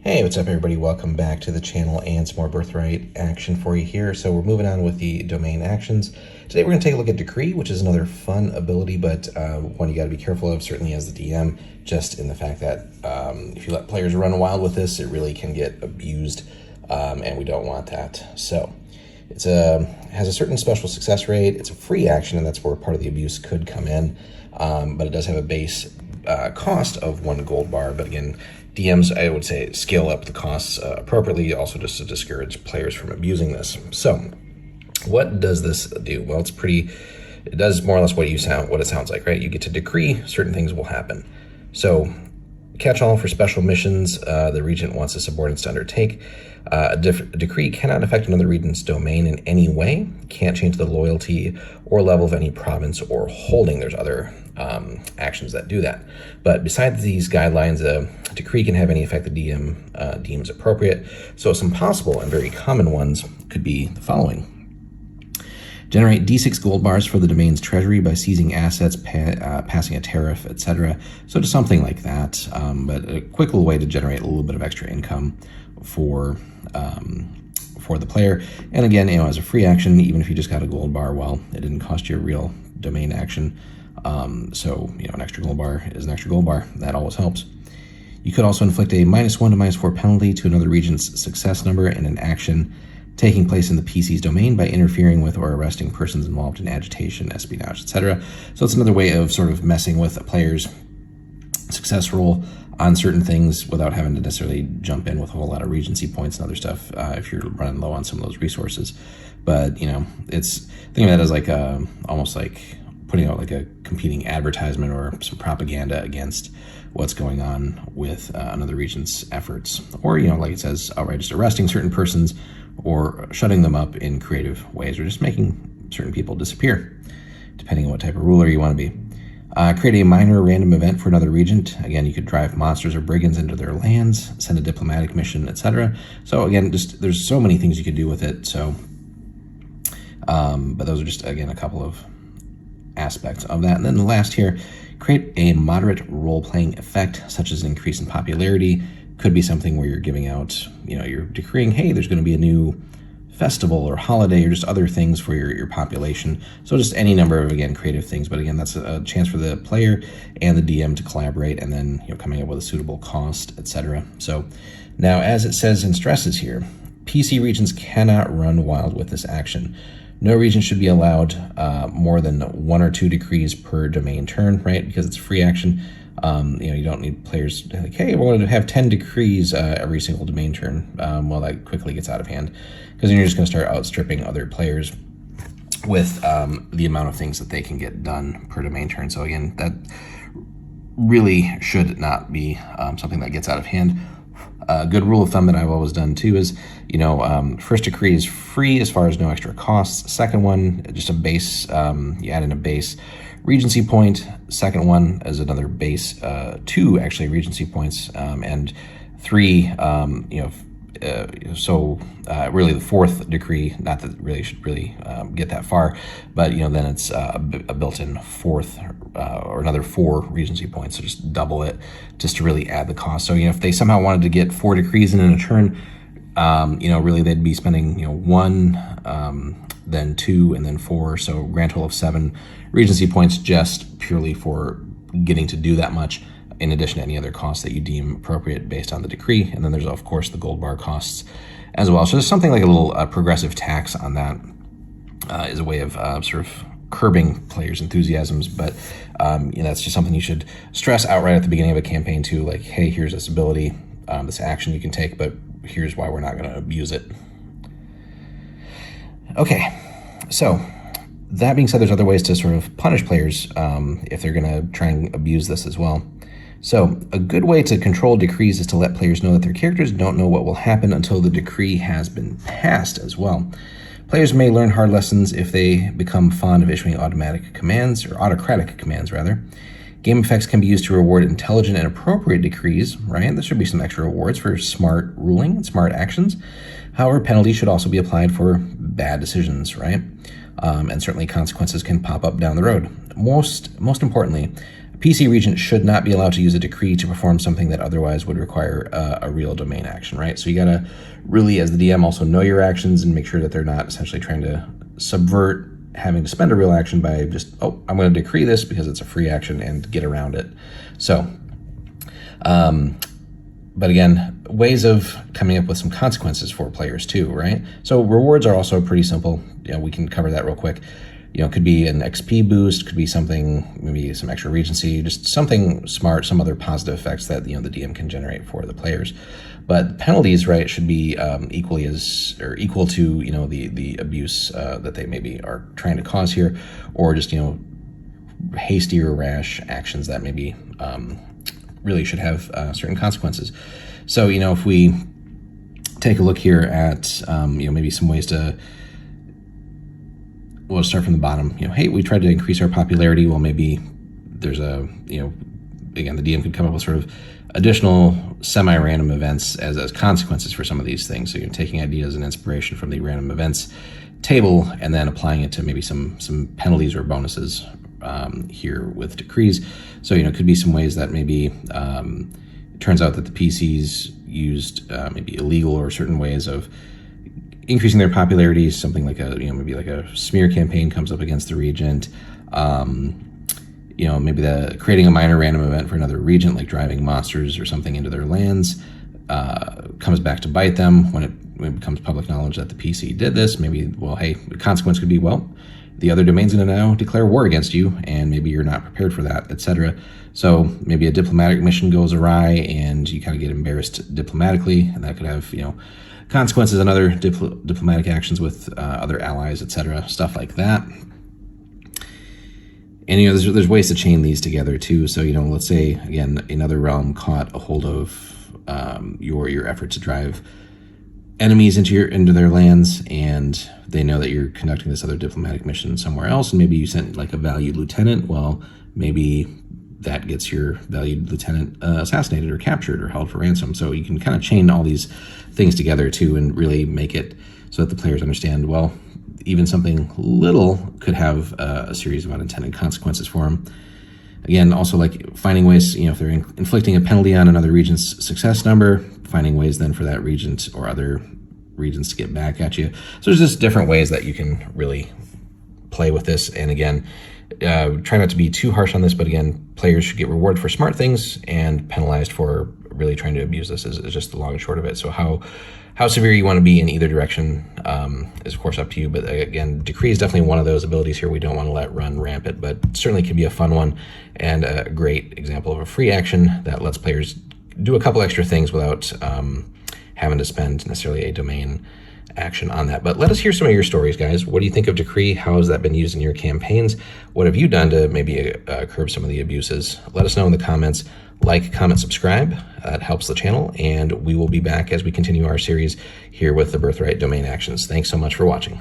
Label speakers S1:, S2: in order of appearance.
S1: Hey, what's up everybody? Welcome back to the channel and some more Birthright action for you here. So we're moving on with the domain actions. Today we're going to take a look at Decree, which is another fun ability, but one you got to be careful of, certainly as the DM, just in the fact that if you let players run wild with this, it really can get abused, and we don't want that. So it has a certain special success rate. It's a free action, and that's where part of the abuse could come in, but it does have a base cost of 1 gold bar. But again, DMs, I would say, scale up the costs appropriately, also just to discourage players from abusing this. So what does this do? Well, it does more or less what it sounds like, right? You get to decree certain things will happen. So catch-all for special missions the regent wants a subordinates to undertake. A decree cannot affect another regent's domain in any way, can't change the loyalty or level of any province or holding. There's other actions that do that. But besides these guidelines, a decree can have any effect the DM deems appropriate. So some possible and very common ones could be the following. Generate D6 gold bars for the domain's treasury by seizing assets, passing a tariff, etc. So just something like that, but a quick little way to generate a little bit of extra income for the player. And again, as a free action, even if you just got a gold bar, well, it didn't cost you a real domain action. So an extra gold bar is an extra gold bar. That always helps. You could also inflict a -1 to -4 penalty to another regent's success number in an action taking place in the PC's domain by interfering with or arresting persons involved in agitation, espionage, etc. So it's another way of sort of messing with a player's success roll on certain things without having to necessarily jump in with a whole lot of regency points and other stuff if you're running low on some of those resources. But it's think of that as like almost like putting out like a competing advertisement or some propaganda against what's going on with another regent's efforts, or like it says, outright just arresting certain persons or shutting them up in creative ways, or just making certain people disappear, depending on what type of ruler you want to be. Create a minor random event for another regent. Again, you could drive monsters or brigands into their lands, send a diplomatic mission, etc. So again, there's so many things you could do with it. So, but those are just, again, a couple of aspects of that. And then the last here, create a moderate role-playing effect, such as an increase in popularity. Could be something where you're giving out, you're decreeing, hey, there's going to be a new festival or holiday or just other things for your population. So just any number of, again, creative things. But again, that's a chance for the player and the DM to collaborate, and then coming up with a suitable cost, etc. So now, as it says and stresses here, PC regents cannot run wild with this action. No regent should be allowed more than 1 or 2 decrees per domain turn, right? Because it's a free action. You don't need players like, hey, we're going to have 10 decrees every single domain turn. Well, that quickly gets out of hand, because then you're just going to start outstripping other players with the amount of things that they can get done per domain turn. So again, that really should not be something that gets out of hand. A good rule of thumb that I've always done too is, first decree is free as far as no extra costs. Second one, just a base, you add in a base regency point. Second one is another base, 2 actually regency points, and 3, really the 4th decree, not that it really should really get that far, but then it's a built-in 4th or another 4 regency points, so just double it just to really add the cost. So if they somehow wanted to get 4 decrees in a turn, really they'd be spending 1, then 2, and then 4, so grand total of 7 regency points just purely for getting to do that much, in addition to any other costs that you deem appropriate based on the decree. And then there's, of course, the gold bar costs as well. So there's something like a little progressive tax on that is a way of sort of curbing players' enthusiasms. But that's just something you should stress outright at the beginning of a campaign too, like, hey, here's this ability, this action you can take, but here's why we're not going to abuse it. Okay, so that being said, there's other ways to sort of punish players if they're going to try and abuse this as well. So a good way to control decrees is to let players know that their characters don't know what will happen until the decree has been passed as well. Players may learn hard lessons if they become fond of issuing autocratic commands. Game effects can be used to reward intelligent and appropriate decrees, right? There should be some extra rewards for smart ruling and smart actions. However, penalties should also be applied for bad decisions, right? And certainly consequences can pop up down the road. Most importantly, PC regent should not be allowed to use a decree to perform something that otherwise would require a real domain action, right? So you gotta really, as the DM, also know your actions and make sure that they're not essentially trying to subvert having to spend a real action by just, oh, I'm going to decree this because it's a free action and get around it. So, but again, ways of coming up with some consequences for players too, right? So rewards are also pretty simple. We can cover that real quick. It could be an XP boost, could be something, maybe some extra regency, just something smart, some other positive effects that the DM can generate for the players. But penalties, right, should be equal to the abuse that they maybe are trying to cause here, or just hasty or rash actions that maybe really should have certain consequences. So if we take a look here at maybe some ways to. We'll start from the bottom. Hey, we tried to increase our popularity. Well, maybe there's a, again, the DM could come up with sort of additional semi-random events as consequences for some of these things. So taking ideas and inspiration from the random events table and then applying it to maybe some penalties or bonuses here with decrees. So, it could be some ways that maybe it turns out that the PCs used maybe illegal or certain ways of increasing their popularity, something like maybe like a smear campaign comes up against the regent. Maybe creating a minor random event for another regent, like driving monsters or something into their lands, comes back to bite them when it becomes public knowledge that the PC did this. Maybe, well, hey, the consequence could be, well, the other domain's going to now declare war against you, and maybe you're not prepared for that, etc. So maybe a diplomatic mission goes awry, and you kind of get embarrassed diplomatically, and that could have, consequences and other diplomatic actions with other allies, etc., stuff like that. And there's ways to chain these together too. So let's say again another realm caught a hold of your effort to drive enemies into their lands, and they know that you're conducting this other diplomatic mission somewhere else, and maybe you sent like a valued lieutenant. Well, maybe that gets your valued lieutenant assassinated or captured or held for ransom. So you can kind of chain all these things together too and really make it so that the players understand, well, even something little could have a series of unintended consequences for them. Again, also like finding ways, if they're inflicting a penalty on another regent's success number, finding ways then for that regent or other regents to get back at you. So there's just different ways that you can really play with this. And again, try not to be too harsh on this, but again, players should get rewarded for smart things and penalized for really trying to abuse this is just the long and short of it. So how severe you want to be in either direction is of course up to you. But again, decree is definitely one of those abilities here we don't want to let run rampant, but certainly can be a fun one and a great example of a free action that lets players do a couple extra things without having to spend necessarily a domain action on that. But let us hear some of your stories, guys. What do you think of decree? How has that been used in your campaigns? What have you done to maybe curb some of the abuses? Let us know in the comments. Like, comment, subscribe. It helps the channel, and we will be back as we continue our series here with the Birthright domain actions. Thanks so much for watching.